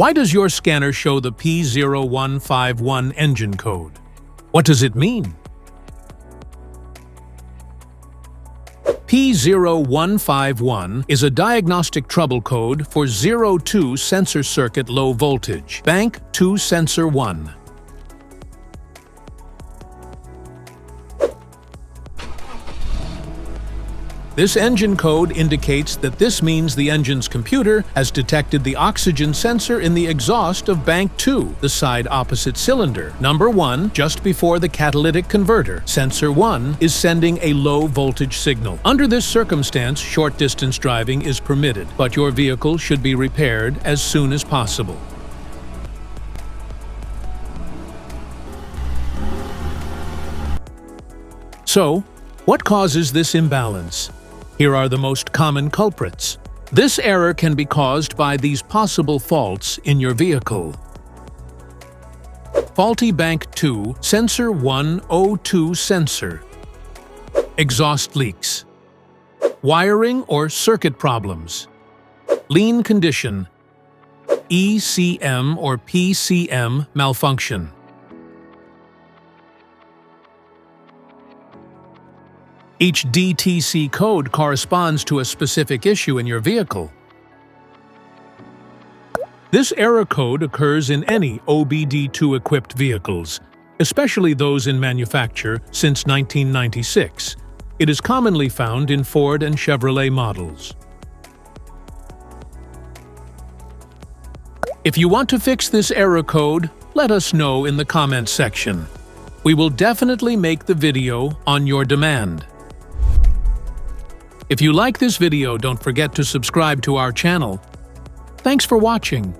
Why does your scanner show the P0151 engine code? What does it mean? P0151 is a diagnostic trouble code for 02 sensor circuit low voltage, bank 2 sensor 1. This engine code indicates that this means the engine's computer has detected the oxygen sensor in the exhaust of bank 2, the side opposite cylinder. Number 1, just before the catalytic converter. Sensor 1 is sending a low voltage signal. Under this circumstance, short-distance driving is permitted, but your vehicle should be repaired as soon as possible. So, what causes this imbalance? Here are the most common culprits. This error can be caused by these possible faults in your vehicle. Faulty bank 2 sensor 102 sensor. Exhaust leaks. Wiring or circuit problems. Lean condition. ECM or PCM malfunction. Each DTC code corresponds to a specific issue in your vehicle. This error code occurs in any OBD2-equipped vehicles, especially those in manufacture since 1996. It is commonly found in Ford and Chevrolet models. If you want to fix this error code, let us know in the comments section. We will definitely make the video on your demand. If you like this video, don't forget to subscribe to our channel. Thanks for watching.